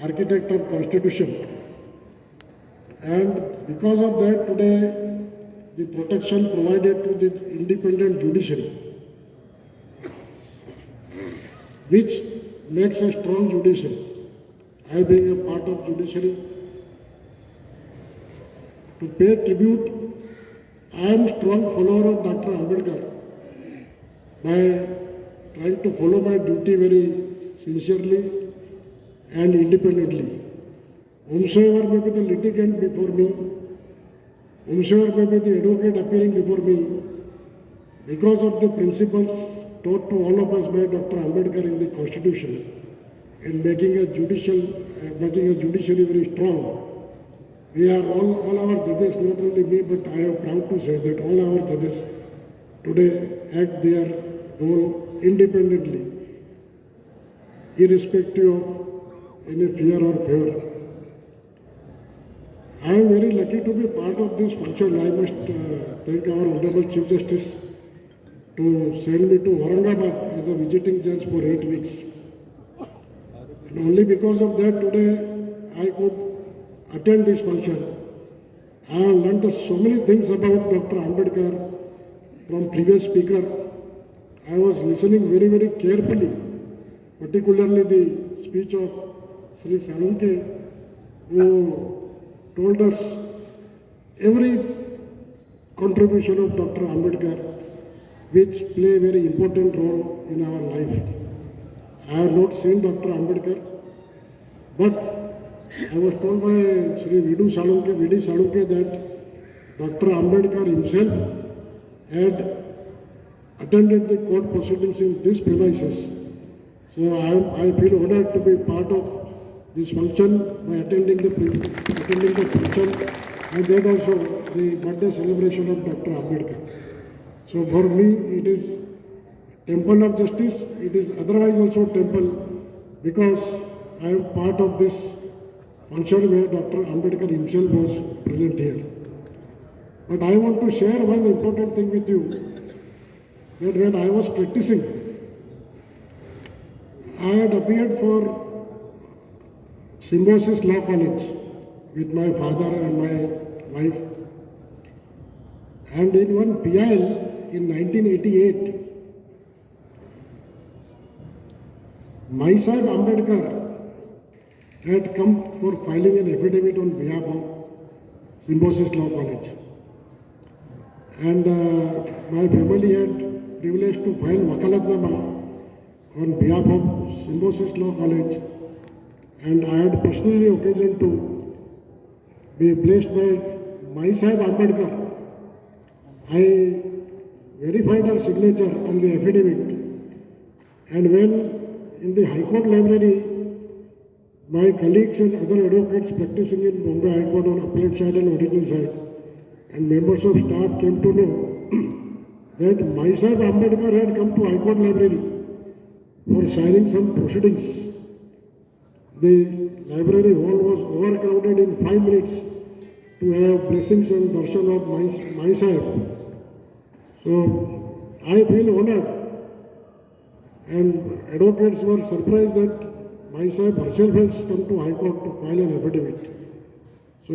architect of Constitution. And because of that, today the protection provided to the independent judiciary, which makes a strong judiciary. I being a part of judiciary, to pay tribute, I am strong follower of Dr. Ambedkar by trying to follow my duty very sincerely and independently. Whomsoever may be the litigant before me, whomsoever may be the advocate appearing before me, because of the principles taught to all of us by Dr. Ambedkar in the Constitution, in making a judiciary very strong. We are all our judges, not only me, but I am proud to say that all our judges today act their role independently, irrespective of any fear or favor. I am very lucky to be part of this function. I must thank our Honorable Chief Justice to send me to Aurangabad as a visiting judge for 8 weeks. And only because of that today I could attend this function. I have learned so many things about Dr. Ambedkar from previous speaker. I was listening very, very carefully, particularly the speech of Sri Salunke, who told us every contribution of Dr. Ambedkar, which play a very important role in our life. I have not seen Dr. Ambedkar, but I was told by Sri V.D. Salunke that Dr. Ambedkar himself had attended the court proceedings in this premises. So I feel honored to be part of this function by attending the function, and that also the birthday celebration of Dr. Ambedkar. So for me it is temple of justice, it is otherwise also temple, because I am part of this function where Dr. Ambedkar himself was present here. But I want to share one important thing with you, that when I was practicing, I had appeared for Symbiosis Law College with my father and my wife. And in one PIL in 1988, Sahib Ambedkar had come for filing an affidavit on behalf of Symbiosis Law College. And my family had privilege to file Wakalatnama on behalf of Symbiosis Law College, and I had personally occasion to be blessed by Sahib Ambedkar. I verified her signature on the affidavit, and when in the High Court library, my colleagues and other advocates practicing in Bombay High Court on appellate side and original side, and members of staff came to know that Sahib Ambedkar had come to High Court library for signing some proceedings. The library hall was overcrowded in 5 minutes to have blessings and darshan of Sahib. So I feel honored, and advocates were surprised that Sahib herself has come to High Court to file an affidavit. So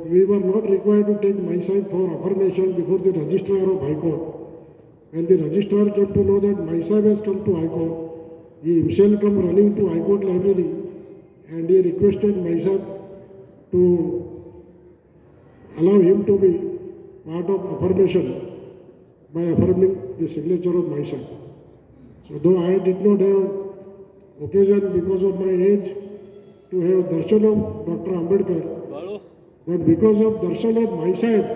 we were not required to take Sahib for affirmation before the registrar of High Court. When the registrar came to know that Sahib has come to High Court, he himself came running to High Court library, and he requested Sahib to allow him to be part of affirmation by affirming the signature of Sahib. So though I did not have occasion because of my age to have darshan of Dr. Ambedkar, but because of darshan of Sahib,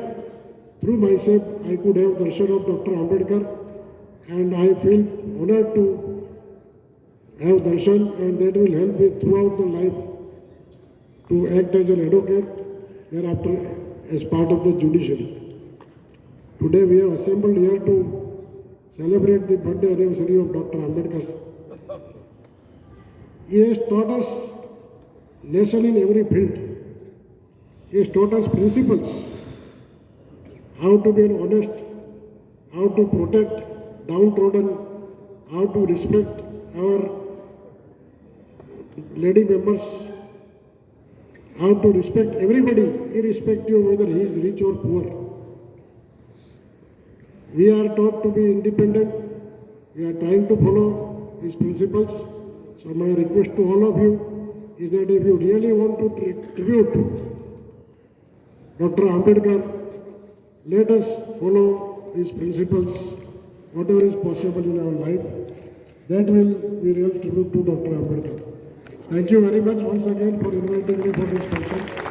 through Sahib I could have darshan of Dr. Ambedkar, and I feel honored to have darshan, and that will help me throughout the life to act as an advocate, thereafter as part of the judiciary. Today we have assembled here to celebrate the birthday anniversary of Dr. Ambedkar. He has taught us lesson in every field. He has taught us principles, how to be honest, how to protect downtrodden, how to respect our lady members, how to respect everybody, irrespective of whether he is rich or poor. We are taught to be independent. We are trying to follow his principles. So my request to all of you is that if you really want to tribute Dr. Ambedkar, let us follow his principles, whatever is possible in our life. That will be real tribute to Dr. Ambedkar. Thank you very much once again for inviting me for this function.